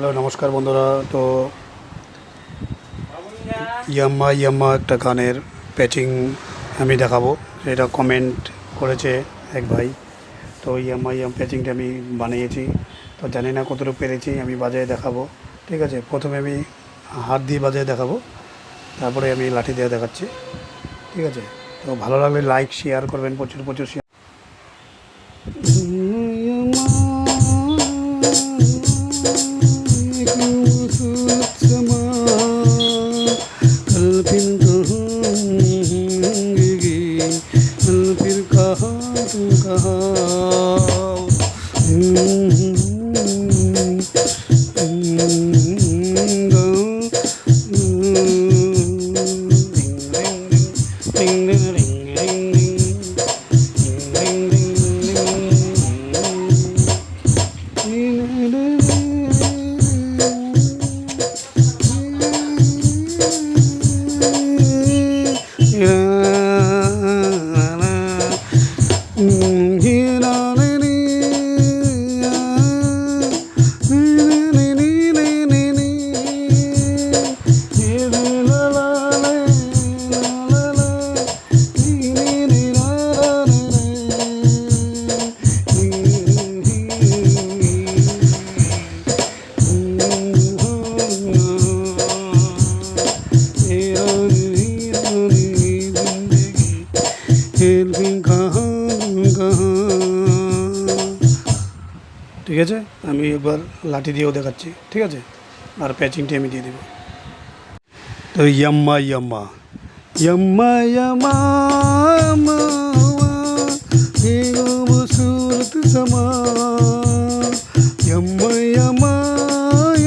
Hello নমস্কার বন্ধুরা। তো ইয়াম্মা একটা গানের প্যাচিং আমি দেখাবো, এটা কমেন্ট করেছে এক ভাই। তো ইয়াম্মা প্যাচিংটা আমি বানিয়েছি, তো জানি না কতটুকু পেরেছি, আমি বাজিয়ে দেখাবো। ঠিক আছে, প্রথমে আমি হাত দিয়ে বাজিয়ে দেখাবো, তারপরে আমি লাঠি দিয়ে দেখাচ্ছি। ঠিক আছে, তো ভালো লাগলে লাইক শেয়ার করবেন, প্রচুর প্রচুর শেয়ার। फिर कहाँ तुम कहाँ ঠিক আছে, আমি এবার লাঠি দিয়েও দেখাচ্ছি। ঠিক আছে, আর প্যাচিংটি আমি দিয়ে দেবো। তো ইয়াম্মা ইয়াম্মা ইয়াম্মা ইয়াম্মা खूबसूरत समा यम्मा यम्मा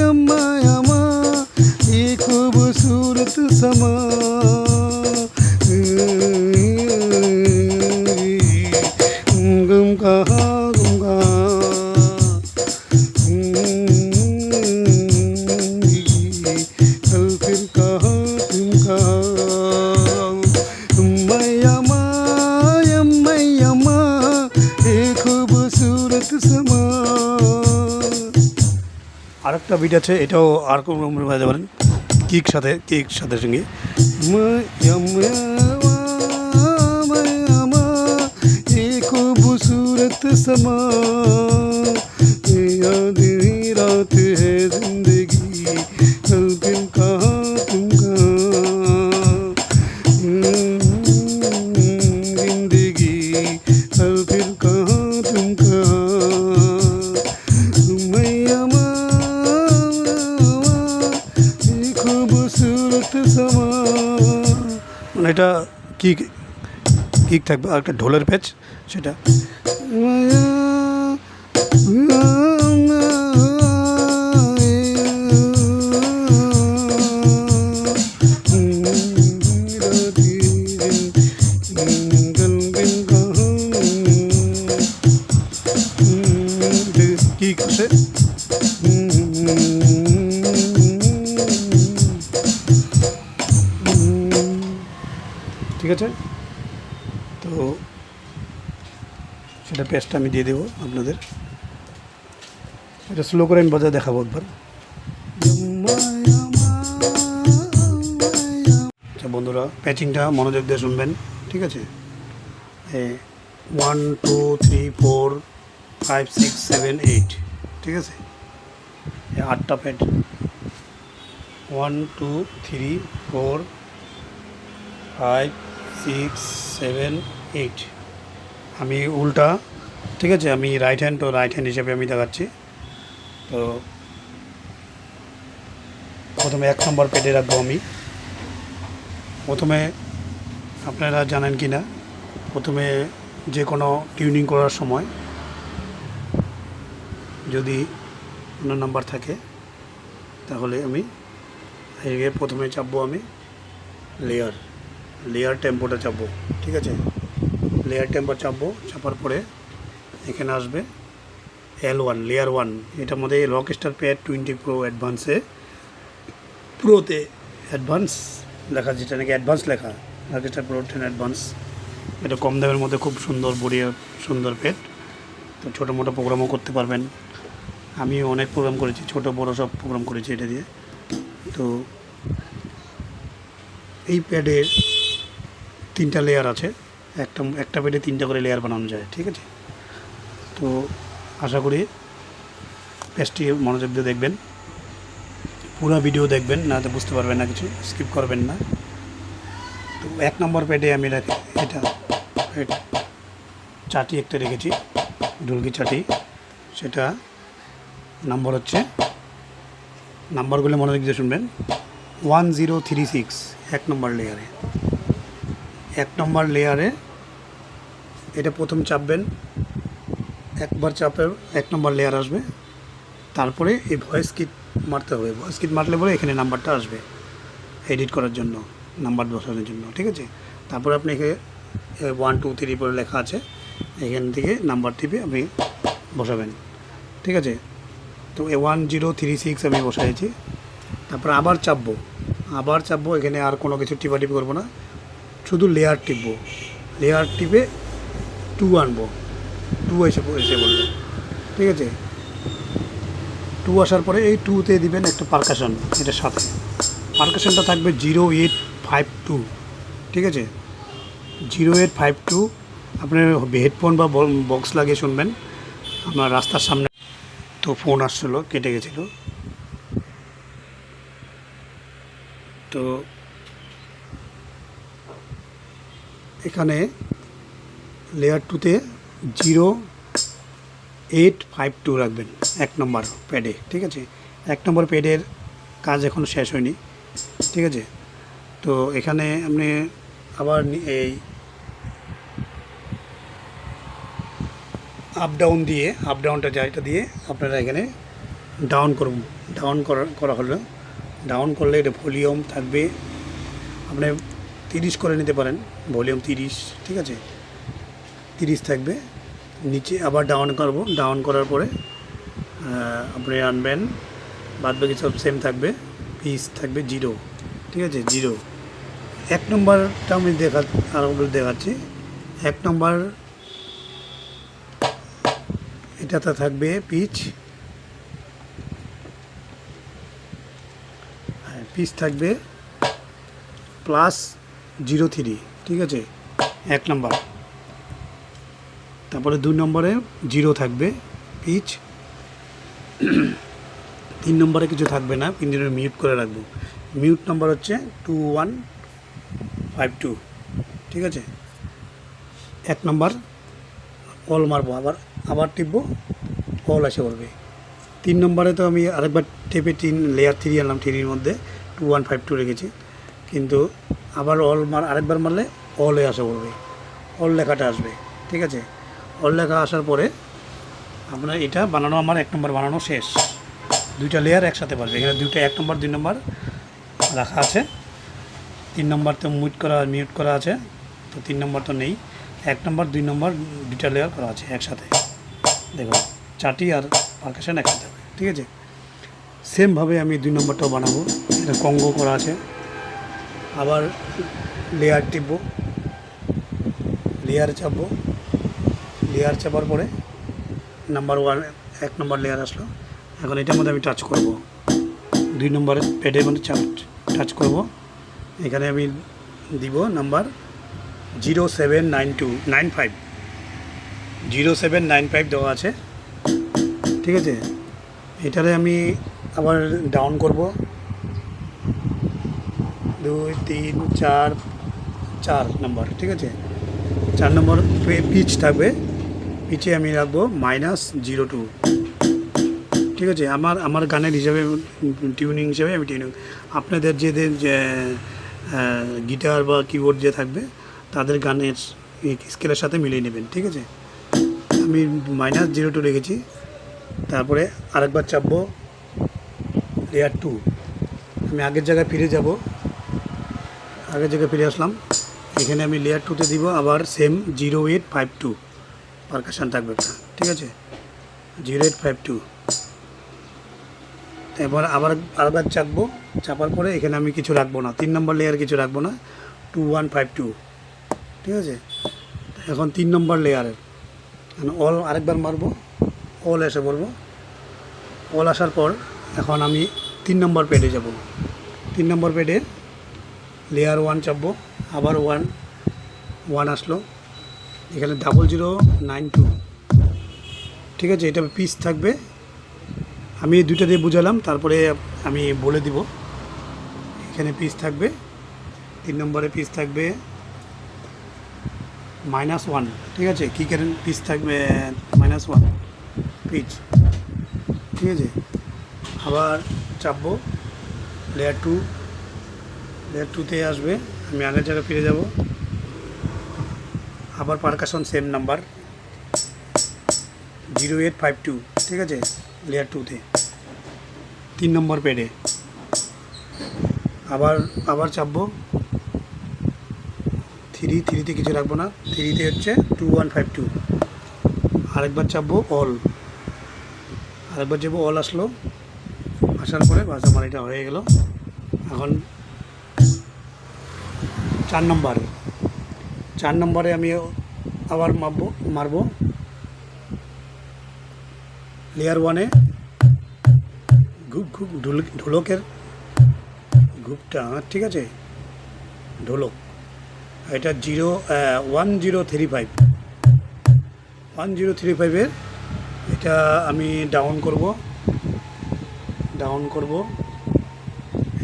यम्मा यम्मा ये खूबसूरत समा गुम कहा गुम कहा कल फिर कहा तुम कहा আরেকটা বিট আছে, এটাও আর কোনো বাজাতে পারেন কিক সাথে সঙ্গে। खूबसूरत समा याद रात है जिंदगी कल फिर कहाँ तुम कहाँ जिंदगी कल फिर कहाँ तुम कहाँ মানে এটা কিক থাকবে, আর একটা ঢোলের প্যাচ সেটা। কিক আছে, ঠিক আছে। তো সেটা পেস্টটা আমি দিয়ে দেবো আপনাদের। এটা স্লো করে আমি বাজায় দেখাবো একবার। আচ্ছা বন্ধুরা, প্যাচিংটা মনোযোগ দিয়ে শুনবেন। ঠিক আছে, 1 2 3 4 5 6 7 8, ঠিক আছে, 8টা প্যাড, 1 2 3 4 5 6 7 8। আমি উল্টা, ঠিক আছে, আমি রাইট হ্যান্ড হিসেবে আমি দেখাচ্ছি। তো প্রথমে 1 নম্বর প্যাডে রাখবো আমি। প্রথমে আপনারা জানেন কি না, প্রথমে যে কোনো টিউনিং করার সময় যদি অন্য নাম্বার থাকে তাহলে আমি প্রথমে চাপবো আমি লেয়ার টেম্পোটা চাপবো। ঠিক আছে, লেয়ার টেম্পো চাপবো, চাপার পরে এখানে আসবে L1 লেয়ার 1। এটার মধ্যে রকস্টার প্যাড 20 প্রো অ্যাডভান্সে, প্রোতে অ্যাডভান্স লেখা, যেটা নাকি অ্যাডভান্স লেখা, রকস্টার প্রো 10 অ্যাডভান্স। এটা কম দামের মধ্যে খুব সুন্দর বড়িয়া সুন্দর প্যাড। তো ছোটো মোটো প্রোগ্রামও করতে পারবেন, আমি অনেক প্রোগ্রাম করেছি, ছোট বড় সব প্রোগ্রাম করেছি এটা দিয়ে। তো এই প্যাডের 3টা লেয়ার আছে, একটা প্যাডে 3টা করে লেয়ার বানানো যায়, ঠিক আছে। তো আশা করি পেজটি মনোযোগ দিয়ে দেখবেন, পুরো ভিডিও দেখবেন, না তো বুঝতে পারবেন না, কিছু স্কিপ করবেন না। তো 1 নম্বর প্যাডে আমি এটা চাটি একটা রেখেছি, ঢুলকি চাটি। সেটা নাম্বার হচ্ছে, নাম্বারগুলো মনোযোগ দিয়ে শুনবেন, 1036 1 নম্বর লেয়ারে। 1 নম্বর লেয়ারে এটা প্রথম চাপবেন, একবার চাপে 1 নম্বর লেয়ার আসবে। তারপরে এই ভয়েস কিট মারতে হবে, ভয়েস কিট মারলে পরে এখানে নাম্বারটা আসবে এডিট করার জন্য, নাম্বার বসানোর জন্য, ঠিক আছে। তারপরে আপনি এখানে 1 2 3 পরে লেখা আছে, এখান থেকে নাম্বার টিপে আপনি বসাবেন, ঠিক আছে। তো 1036 আমি বসাইছি। তারপর আবার চাপবো, এখানে আর কোনো কিছু টিপাটিপি করবো না, শুধু লেয়ার টিপবো। লেয়ার টিপে 2 আনবো, 2 এসে বলবো, ঠিক আছে। 2 আসার পরে এই 2তে দিবেন একটা পারকাশন, এটার সাথে পারকাশনটা থাকবে 0852, ঠিক আছে। 0852 আপনার হেডফোন বা বক্স লাগিয়ে শুনবেন। আপনার রাস্তার সামনে তো ফোন আসছিলো, কেটে গেছিলো। তো এখানে লেয়ার 2তে 0852 রাখবেন 1 নম্বর প্যাডে, ঠিক আছে। 1 নম্বর প্যাডের কাজ এখনও শেষ হয়নি, ঠিক আছে। তো এখানে আপনি আবার এই আপ ডাউনটা এটা দিয়ে আপনারা এখানে ডাউন করা হলো। ডাউন করলে এটা ভলিউম থাকবে, আপনি 30 করে নিতে পারেন, ভলিউম 30, ঠিক আছে, 30 থাকবে। নিচে আবার ডাউন করার পরে আপনি আনবেন, বাদ বাকি সব সেম থাকবে, পিস থাকবে 0, ঠিক আছে, 0। 1 নম্বরটা আমি দেখাচ্ছি। 1 নম্বর এটাতে থাকবে পিচ থাকবে +03, ঠিক আছে, 1 নম্বর। তারপরে 2 নম্বরে 0 থাকবে পিচ। 3 নম্বরে কিছু থাকবে না, 3 নম্বরে মিউট করে রাখবো। মিউট নাম্বার হচ্ছে 2152, ঠিক আছে। 1 নম্বর অল মারবো, আবার টিপবো, অল এসে পড়বে। 3 নম্বরে তো আমি আরেকবার টেপে লেয়ার 3 আনলাম, 3-এর মধ্যে 2152 রেখেছি, কিন্তু আবার আরেকবার মারলে অলে আসে পড়বে, অল লেখাটা আসবে, ঠিক আছে। অল লেখা আসার পরে আপনার এটা বানানো, আমার 1 নম্বর বানানো শেষ। 2টা লেয়ার একসাথে পারবে, এখানে 2টা 1 নম্বর 2 নম্বর রাখা আছে। 3 নম্বর তো মিউট করা আছে, তো 3 নম্বর তো নেই। 1 নম্বর 2 নম্বর 2টা লেয়ার করা আছে একসাথে, দেখুন চাটি আর পারকাশন একসাথে হবে, ঠিক আছে। সেমভাবে আমি 2 নম্বরটাও বানাবো, এটা কঙ্গো করা আছে। আবার লেয়ার টিপবো, লেয়ার চাপবো, লেয়ার চাপার পরে নাম্বার 1 নম্বর লেয়ার আসলো। এখন এটার মধ্যে আমি টাচ করব, 2 নম্বরের প্যাডের মধ্যে টাচ করব। এখানে আমি দিব নাম্বার 0795 দেওয়া আছে, ঠিক আছে। এটারে আমি আবার ডাউন করব, 2 3 4 নম্বর, ঠিক আছে। 4 নম্বর পিচ থাকবে, পিচে আমি রাখবো -02, ঠিক আছে। আমার গানের হিসাবে টিউনিং হিসাবে আমি আপনাদের যে গিটার বা কিবোর্ড যে থাকবে তাদের গানের স্কেলের সাথে মিলিয়ে নেবেন, ঠিক আছে। আমি -02 রেখেছি। তারপরে আরেকবার চাপবো, লেয়ার 2, আমি আগের জায়গায় ফিরে যাব, ফিরে আসলাম। এখানে আমি লেয়ার 2তে দিব আবার সেম 0852 পারকাশন থাকবে, ঠিক আছে, 0852। এবার আরেকবার চাপবো, চাপার পরে এখানে আমি কিছু রাখবো না, 3 নম্বর লেয়ার কিছু রাখবো না, 2152, ঠিক আছে। এখন 3 নম্বর লেয়ারের অল আরেকবার মারবো, অল এসে পড়বো, অল আসার পর এখন আমি 3 নম্বর পেডে যাব। 3 নম্বর পেডে লেয়ার 1 চাপবো, আবার 1 আসলো, এখানে 0092, ঠিক আছে। এটা পিস থাকবে, আমি এই দুইটা দিয়ে বুঝালাম, তারপরে আমি বলে দিব। এখানে পিস থাকবে, 3 নম্বরে পিস থাকবে -1, ঠিক আছে। কী করেন পিস থাকবে -1 পিচ, ঠিক আছে। আবার চাপবো লেয়ার 2, লেয়ার 2তে আসবে, আমি আগের জায়গায় ফিরে যাব। আবার পারকাশন সেম নাম্বার 0852, ঠিক আছে, লেয়ার 2তে 3 নম্বর পেডে। আবার চাপবো 3তে কিছু রাখবো না, 3তে হচ্ছে 2152। আরেকবার চাপবো আরেকবার যাবো, অল আসলো, আসার পরে বাস আমার এটা হয়ে গেল। এখন 4 নম্বরে আমি আবার মারবো লেয়ার 1-এ ঢোলকের গ্রুপটা, ঠিক আছে, ঢোলক, এটা 1035 এটা আমি ডাউন করব।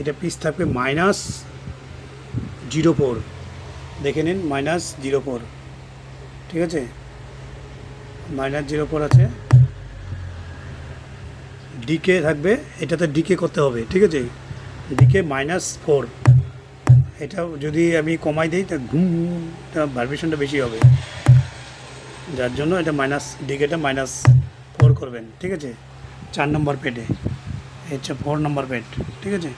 এটা পিস থাকবে -04, দেখে নিন -04, ঠিক আছে, -04 আছে। ডিকে থাকবে, এটাতে ডিকে করতে হবে, ঠিক আছে, ডিকে -4। এটা যদি আমি কমাই দিই তা ঘুমটা ভাইব্রেশনটা বেশি হবে, যার জন্য এটা ডিকেটা -4 করবেন, ঠিক আছে। 4 নম্বর পেডে হচ্ছে 4 নম্বর পেড, ঠিক আছে।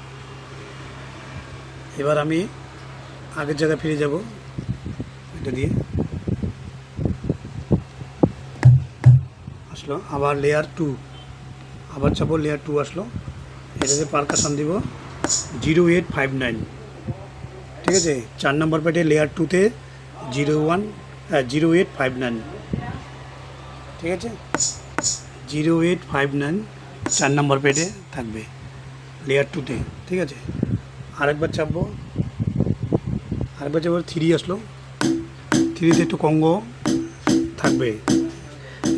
এবার আমি আগের জায়গায় ফিরে যাব, এটা দিয়ে আসলো। আবার লেয়ার 2, আবার চাপো, লেয়ার 2 আসলো, এটাতে পারকাশন দিব 0859, ঠিক আছে। 4 নম্বর পেডে লেয়ার 2তে 0859, ঠিক আছে, 0859 4 নম্বর পেডে থাকবে লেয়ার 2তে, ঠিক আছে। আরেকবার চাপবো, 3 আসলো, 3তে একটু কঙ্গো থাকবে,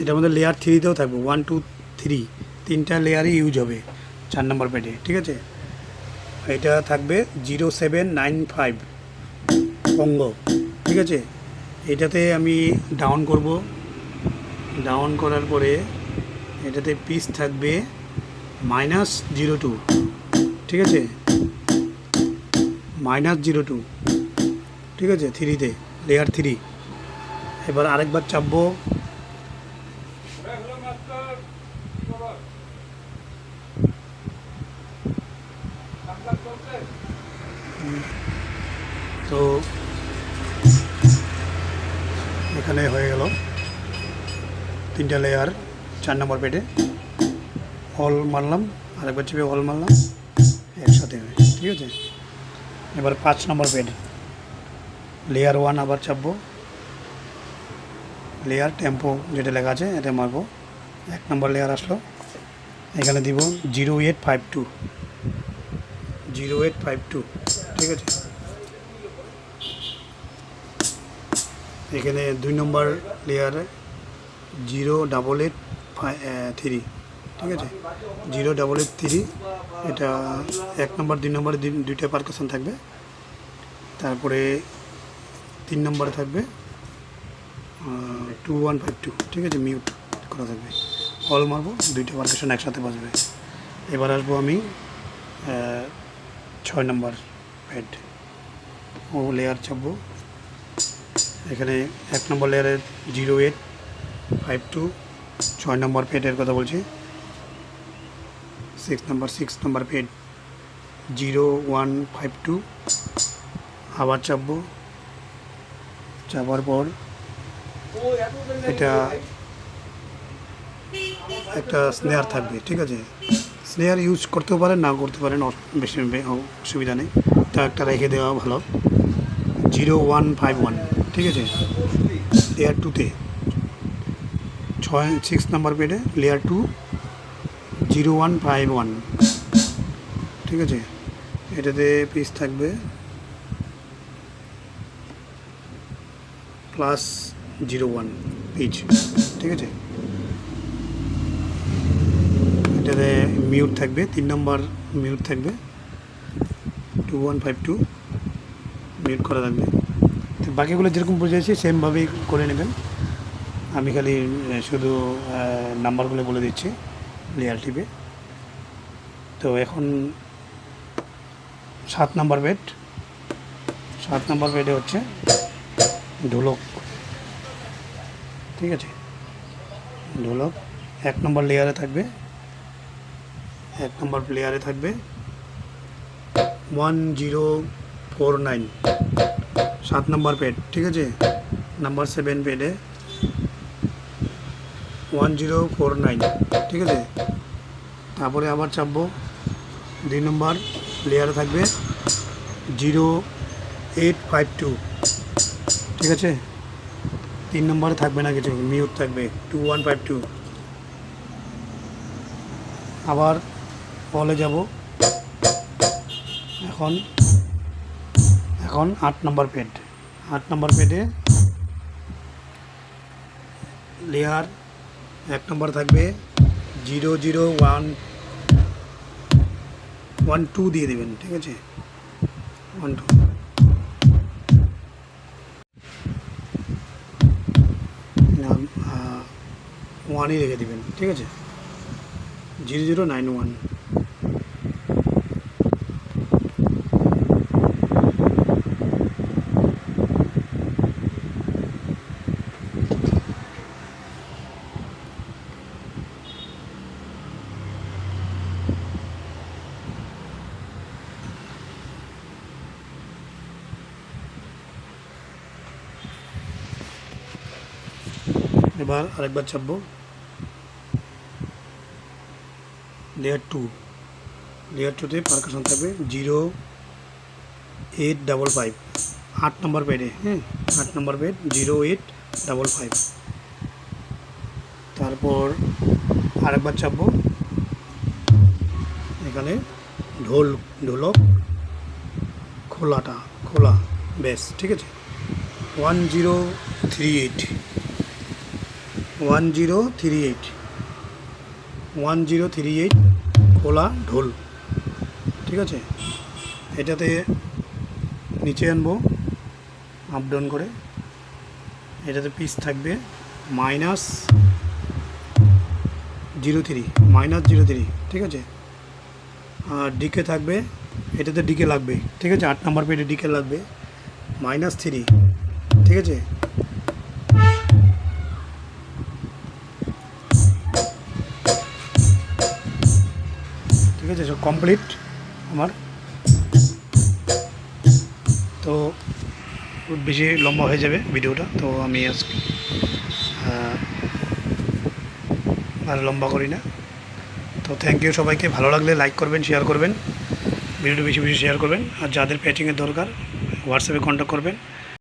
এটার মধ্যে লেয়ার 3তেও থাকবে 1 2 3, 3টা লেয়ারই ইউজ হবে 4 নম্বর পেডে, ঠিক আছে। এটা থাকবে 0795 কঙ্গো, ঠিক আছে। এটাতে আমি ডাউন করব, ডাউন করার পরে এটাতে পিস থাকবে -02, ঠিক আছে, -02, ঠিক আছে, 3তে লেয়ার 3। এবার আরেকবার চাপবো, তো এখানে হয়ে গেল 3টা লেয়ার 4 নম্বর পেডে। অল মারলাম, আরেকবার চেপে অল মারলাম, একসাথে হয়, ঠিক আছে। এবার 5 নম্বর পেড লেয়ার 1, আবার চাপবো, লেয়ার টেম্পো যেটা লেখা আছে এটা মারবো, 1 নম্বর লেয়ার আসলো, এখানে দিব 0852, ঠিক আছে। এখানে 2 নম্বর লেয়ারে 0883, ঠিক আছে, 0883, এটা 1 নম্বর 2 নম্বরে দুইটা পারকাশন থাকবে। তারপরে 3 নম্বরে থাকবে 2152, ঠিক আছে, মিউট করা থাকবে। অল মারবো, দুইটা পারকাশন একসাথে বাজবে। এবার আসবো আমি 6 নম্বর পেড, ও লেয়ার চাপবো, এখানে 1 নম্বর লেয়ারে 0852, 6 নম্বর পেডের কথা বলছি। 6 নম্বর পেড 0152, আবার চাপবো, চাপার পর এটা একটা স্নেয়ার থাকবে, ঠিক আছে। স্নেয়ার ইউজ করতেও পারেন, না করতে পারেন, বেশি অসুবিধা নেই, তা একটা রেখে দেওয়া ভালো। 0151, ঠিক আছে, লেয়ার 2তে 6 নম্বর পেডে লেয়ার 2 0151, ঠিক আছে। এটাতে পিস থাকবে +01 পিচ, ঠিক আছে। এটাতে মিউট থাকবে 3 নম্বর মিউট থাকবে 2152 মিউট করা থাকবে। তো বাকিগুলো যেরকম বুঝেছি সেমভাবেই করে নেবেন। আমি খালি শুধু নাম্বারগুলো বলে দিচ্ছি লেয়ার টিপে। তো এখন 7 নম্বর বেড, 7 নম্বর বেডে হচ্ছে ঢোলক, ঠিক আছে। ঢোলক 1 নম্বর লেয়ারে থাকবে, 1 নম্বর লেয়ারে থাকবে 1049, 7 নম্বর বেড, ঠিক আছে। নাম্বার 7 বেডে 1049, ঠিক আছে। তারপরে আবার চাপবো 2 নম্বর লেয়ারে থাকবে 0852, ঠিক আছে। 3 নম্বরে থাকবে না কিছু, মিউট থাকবে 2152। আবার বলে যাব এখন 8 নম্বর বেড, 8 নম্বর বেডে লেয়ার 1 নম্বর থাকবে 00112 দিয়ে দেবেন, ঠিক আছে। 12 1ই রেখে দেবেন, ঠিক আছে। 0091। এবার আরেকবার চাপবো লেয়ার 2, লেয়ার 2তে পারকাশন থাকবে 0855, 8 নম্বর বেডে, হ্যাঁ 8 নম্বর বেড 0855। তারপর আরেকবার চাপবো এখানে ঢোলক খোলা বেস, ঠিক আছে। 1038 খোলা ঢোল, ঠিক আছে। এটাতে নিচে আনবো আপ ডাউন করে, এটাতে পিস থাকবে -03, ঠিক আছে। আর ডিকে থাকবে, এটাতে ডিকে লাগবে, ঠিক আছে। 8 নম্বর পেটে ডিকে লাগবে -3, ঠিক আছে। ঠিক আছে, সব কমপ্লিট আমার। তো খুব বেশি লম্বা হয়ে যাবে ভিডিওটা, তো আমি আজকে আর লম্বা করি না। তো থ্যাংক ইউ সবাইকে। ভালো লাগলে লাইক করবেন, শেয়ার করবেন, ভিডিওটা বেশি বেশি শেয়ার করবেন। আর যাদের প্যাচিংয়ের দরকার হোয়াটসঅ্যাপে কন্ট্যাক্ট করবেন।